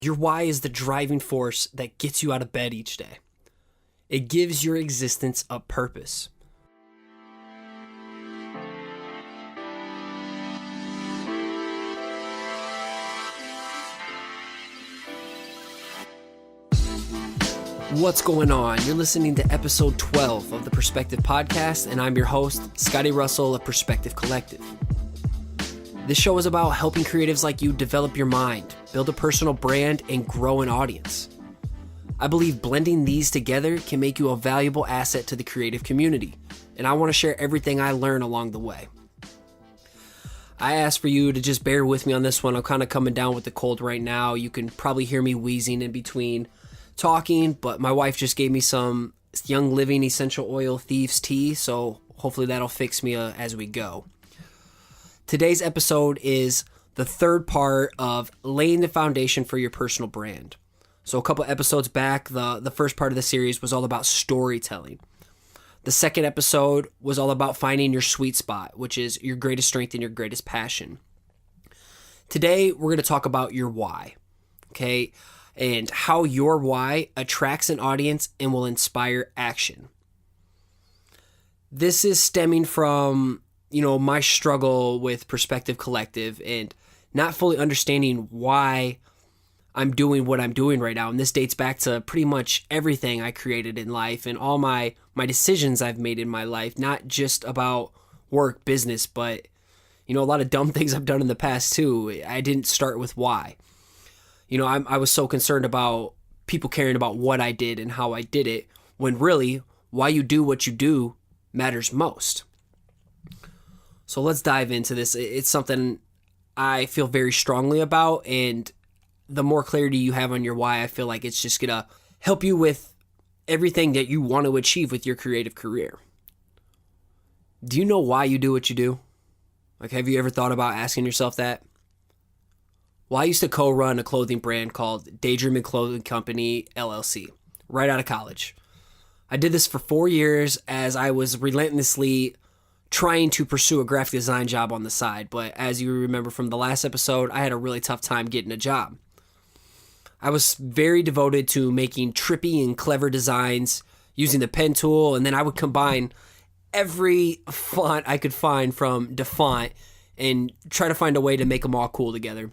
Your why is the driving force that gets you out of bed each day. It gives your existence a purpose. What's going on? You're listening to episode 12 of the Perspective Podcast, and I'm your host, Scotty.D.Russell of Perspective Collective. This show is about helping creatives like you develop your mind, build a personal brand, and grow an audience. I believe blending these together can make you a valuable asset to the creative community, and I want to share everything I learn along the way. I ask for you to just bear with me on this one. I'm kind of coming down with the cold right now. You can probably hear me wheezing in between talking, but my wife just gave me some Young Living Essential Oil Thieves tea, so hopefully that'll fix me as we go. Today's episode is the third part of laying the foundation for your personal brand. So a couple episodes back, the first part of the series was all about storytelling. The second episode was all about finding your sweet spot, which is your greatest strength and your greatest passion. Today, we're going to talk about your why, okay? And how your why attracts an audience and will inspire action. This is stemming from, my struggle with Perspective Collective and not fully understanding why I'm doing what I'm doing right now. And this dates back to pretty much everything I created in life and all my decisions I've made in my life, not just about work, business, but, a lot of dumb things I've done in the past too. I didn't start with why. I was so concerned about people caring about what I did and how I did it, when really, why you do what you do matters most. So let's dive into this. It's something I feel very strongly about, and the more clarity you have on your why, I feel like it's just going to help you with everything that you want to achieve with your creative career. Do you know why you do what you do? Have you ever thought about asking yourself that? Well, I used to co-run a clothing brand called Daydreaming Clothing Company, LLC, right out of college. I did this for 4 years as I was relentlessly trying to pursue a graphic design job on the side. But as you remember from the last episode, I had a really tough time getting a job. I was very devoted to making trippy and clever designs using the pen tool, and then I would combine every font I could find from DaFont and try to find a way to make them all cool together.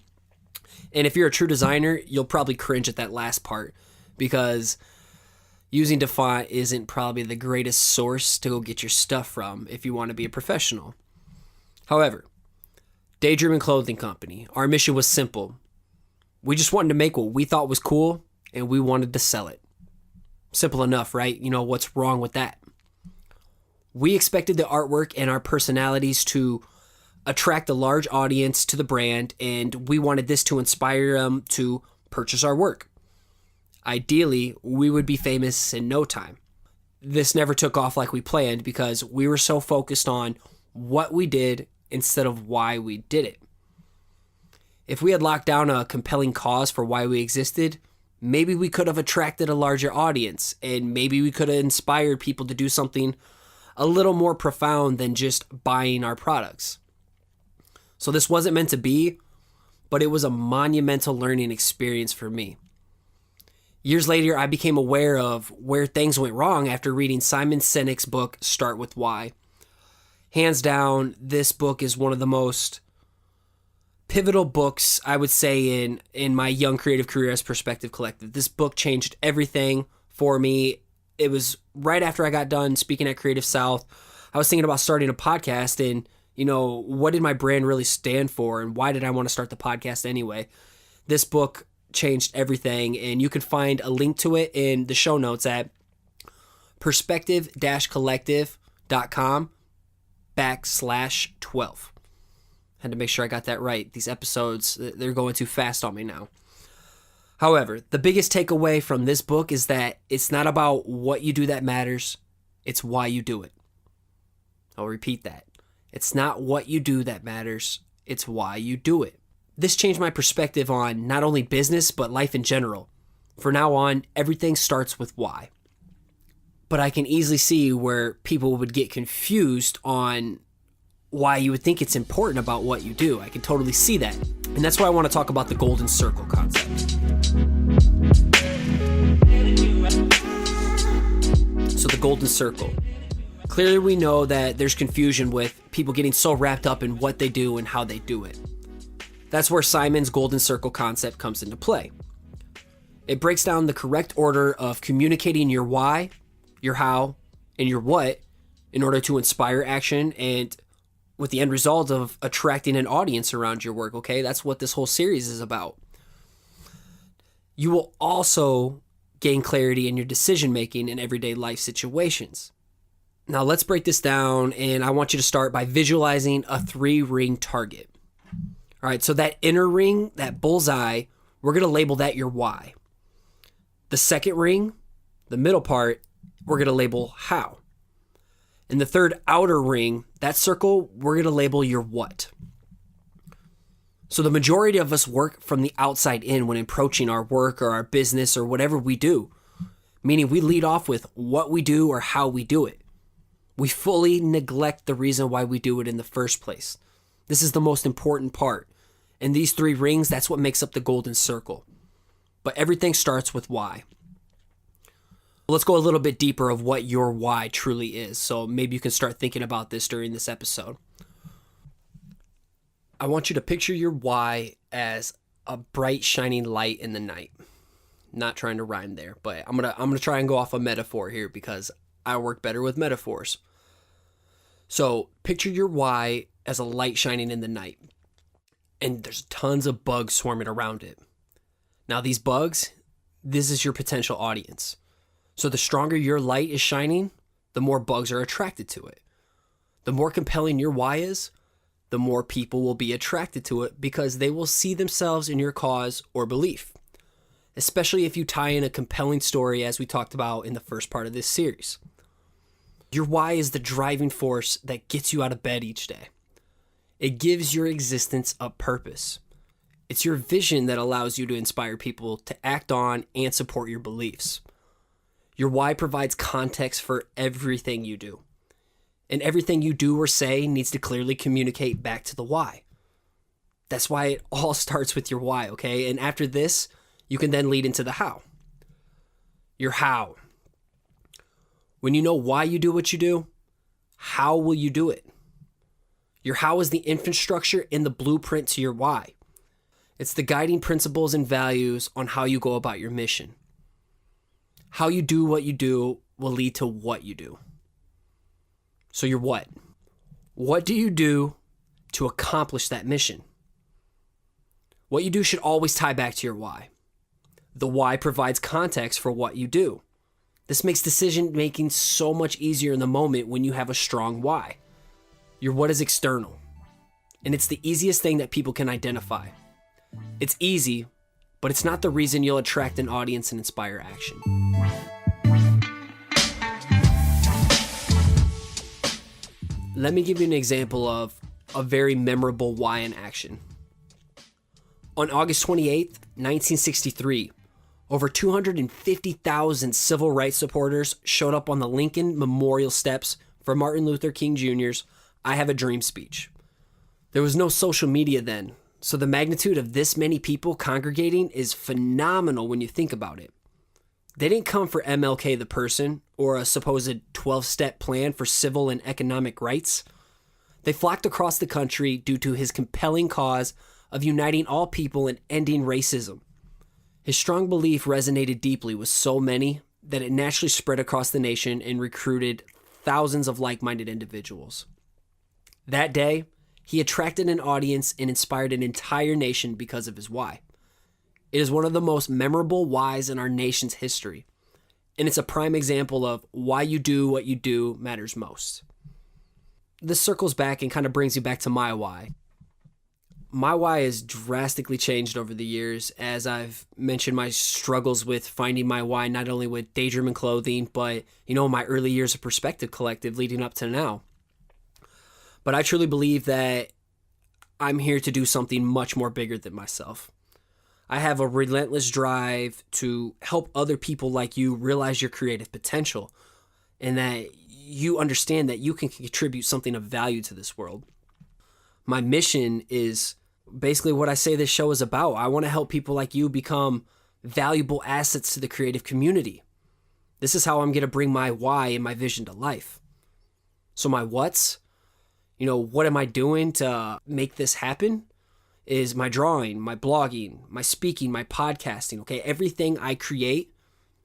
And if you're a true designer, you'll probably cringe at that last part, because using DaFont isn't probably the greatest source to go get your stuff from if you want to be a professional. However, Daydreaming Clothing Company, our mission was simple. We just wanted to make what we thought was cool, and we wanted to sell it. Simple enough, right? What's wrong with that? We expected the artwork and our personalities to attract a large audience to the brand, and we wanted this to inspire them to purchase our work. Ideally, we would be famous in no time. This never took off like we planned because we were so focused on what we did instead of why we did it. If we had locked down a compelling cause for why we existed, maybe we could have attracted a larger audience, and maybe we could have inspired people to do something a little more profound than just buying our products. So this wasn't meant to be, but it was a monumental learning experience for me. Years later, I became aware of where things went wrong after reading Simon Sinek's book, Start With Why. Hands down, this book is one of the most pivotal books, I would say, in my young creative career as Perspective Collective. This book changed everything for me. It was right after I got done speaking at Creative South. I was thinking about starting a podcast, and what did my brand really stand for, and why did I want to start the podcast anyway? This book changed everything, and you can find a link to it in the show notes at perspective-collective.com/12. Had to make sure I got that right. These episodes, they're going too fast on me now. However, the biggest takeaway from this book is that it's not about what you do that matters, it's why you do it. I'll repeat that. It's not what you do that matters, it's why you do it. This changed my perspective on not only business, but life in general. From now on, everything starts with why. But I can easily see where people would get confused on why you would think it's important about what you do. I can totally see that. And that's why I want to talk about the golden circle concept. golden circle. Clearly we know that there's confusion with people getting so wrapped up in what they do and how they do it. That's where Simon's golden circle concept comes into play. It breaks down the correct order of communicating your why, your how, and your what in order to inspire action, and with the end result of attracting an audience around your work, okay? That's what this whole series is about. You will also gain clarity in your decision making in everyday life situations. Now let's break this down, and I want you to start by visualizing a 3-ring target. All right, so that inner ring, that bullseye, we're going to label that your why. The second ring, the middle part, we're going to label how. And the third outer ring, that circle, we're going to label your what. So the majority of us work from the outside in when approaching our work or our business or whatever we do, meaning we lead off with what we do or how we do it. We fully neglect the reason why we do it in the first place. This is the most important part. And these 3 rings, that's what makes up the golden circle. But everything starts with why. Let's go a little bit deeper of what your why truly is. So maybe you can start thinking about this during this episode. I want you to picture your why as a bright shining light in the night. Not trying to rhyme there, but I'm gonna try and go off a metaphor here because I work better with metaphors. So picture your why as a light shining in the night. And there's tons of bugs swarming around it. Now these bugs, this is your potential audience. So the stronger your light is shining, the more bugs are attracted to it. The more compelling your why is, the more people will be attracted to it because they will see themselves in your cause or belief. Especially if you tie in a compelling story as we talked about in the first part of this series. Your why is the driving force that gets you out of bed each day. It gives your existence a purpose. It's your vision that allows you to inspire people to act on and support your beliefs. Your why provides context for everything you do. And everything you do or say needs to clearly communicate back to the why. That's why it all starts with your why, okay? And after this, you can then lead into the how. Your how. When you know why you do what you do, how will you do it? Your how is the infrastructure and the blueprint to your why. It's the guiding principles and values on how you go about your mission. How you do what you do will lead to what you do. So your what? What do you do to accomplish that mission? What you do should always tie back to your why. The why provides context for what you do. This makes decision making so much easier in the moment when you have a strong why. Your what is external, and it's the easiest thing that people can identify. It's easy, but it's not the reason you'll attract an audience and inspire action. Let me give you an example of a very memorable why in action. On August 28th, 1963, over 250,000 civil rights supporters showed up on the Lincoln Memorial steps for Martin Luther King Jr.'s I Have a Dream speech. There was no social media then, so the magnitude of this many people congregating is phenomenal when you think about it. They didn't come for MLK the person or a supposed 12-step plan for civil and economic rights. They flocked across the country due to his compelling cause of uniting all people and ending racism. His strong belief resonated deeply with so many that it naturally spread across the nation and recruited thousands of like-minded individuals. That day, he attracted an audience and inspired an entire nation because of his why. It is one of the most memorable whys in our nation's history, and it's a prime example of why you do what you do matters most. This circles back and kind of brings you back to my why. My why has drastically changed over the years as I've mentioned my struggles with finding my why, not only with Daydream and Clothing, but, my early years of Perspective Collective leading up to now. But I truly believe that I'm here to do something much more bigger than myself. I have a relentless drive to help other people like you realize your creative potential and that you understand that you can contribute something of value to this world. My mission is basically what I say this show is about. I want to help people like you become valuable assets to the creative community. This is how I'm going to bring my why and my vision to life. So my what's, what am I doing to make this happen? Is my drawing, my blogging, my speaking, my podcasting, okay? Everything I create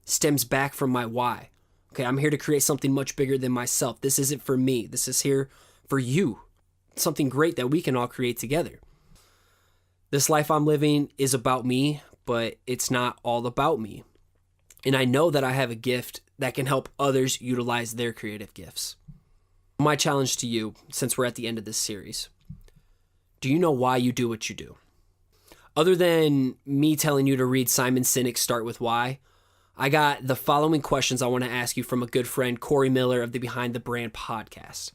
stems back from my why. Okay, I'm here to create something much bigger than myself. This isn't for me. This is here for you. Something great that we can all create together. This life I'm living is about me, but it's not all about me. And I know that I have a gift that can help others utilize their creative gifts. My challenge to you, since we're at the end of this series, do you know why you do what you do? Other than me telling you to read Simon Sinek's Start With Why, I got the following questions I want to ask you from a good friend, Corey Miller of the Behind the Brand podcast.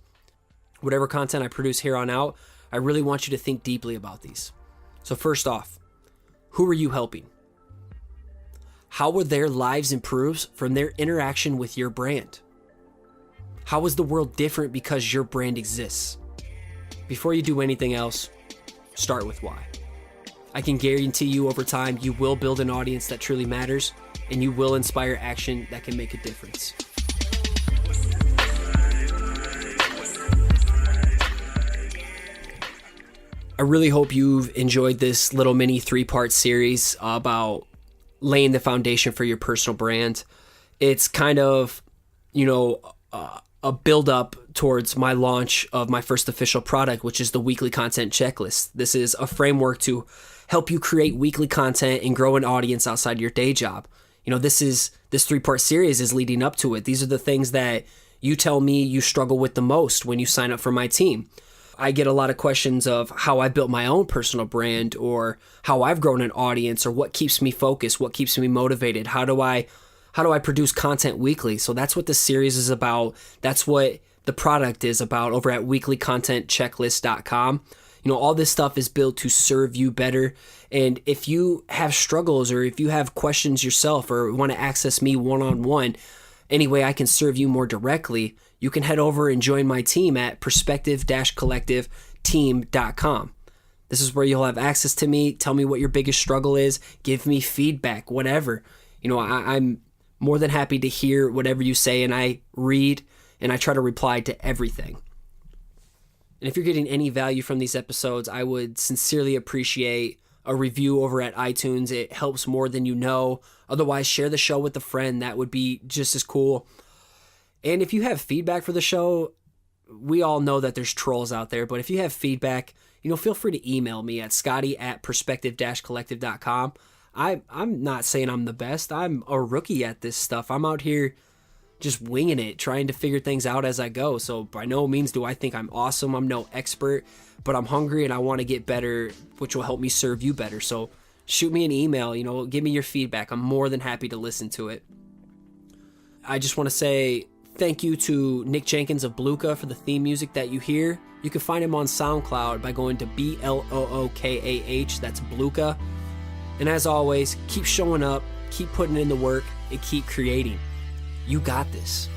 Whatever content I produce here on out, I really want you to think deeply about these. So first off, who are you helping? How were their lives improved from their interaction with your brand? How is the world different because your brand exists? Before you do anything else, start with why. I can guarantee you over time, you will build an audience that truly matters, and you will inspire action that can make a difference. I really hope you've enjoyed this little mini 3-part series about laying the foundation for your personal brand. It's kind of, a build up towards my launch of my first official product, which is the weekly content checklist. This is a framework to help you create weekly content and grow an audience outside your day job. This 3-part series is leading up to it. These are the things that you tell me you struggle with the most when you sign up for my team. I get a lot of questions of how I built my own personal brand, or how I've grown an audience, or what keeps me focused, what keeps me motivated. How do I produce content weekly? So that's what this series is about. That's what the product is about over at weeklycontentchecklist.com. All this stuff is built to serve you better. And if you have struggles, or if you have questions yourself, or want to access me one-on-one, any way I can serve you more directly, you can head over and join my team at perspective-collectiveteam.com. This is where you'll have access to me. Tell me what your biggest struggle is. Give me feedback, whatever. I'm more than happy to hear whatever you say, and I read and I try to reply to everything. And if you're getting any value from these episodes, I would sincerely appreciate a review over at iTunes. It helps more than you know. Otherwise, share the show with a friend. That would be just as cool. And if you have feedback for the show, we all know that there's trolls out there, but if you have feedback, feel free to email me at scotty@perspective-collective.com. I'm not saying I'm the best. I'm a rookie at this stuff. I'm out here just winging it, trying to figure things out as I go. So by no means do I think I'm awesome. I'm no expert, but I'm hungry and I want to get better, which will help me serve you better. So shoot me an email, give me your feedback. I'm more than happy to listen to it. I just want to say thank you to Nick Jenkins of Blookah for the theme music that you hear. You can find him on SoundCloud by going to BLOOKAH, that's Blookah. And as always, keep showing up, keep putting in the work, and keep creating. You got this.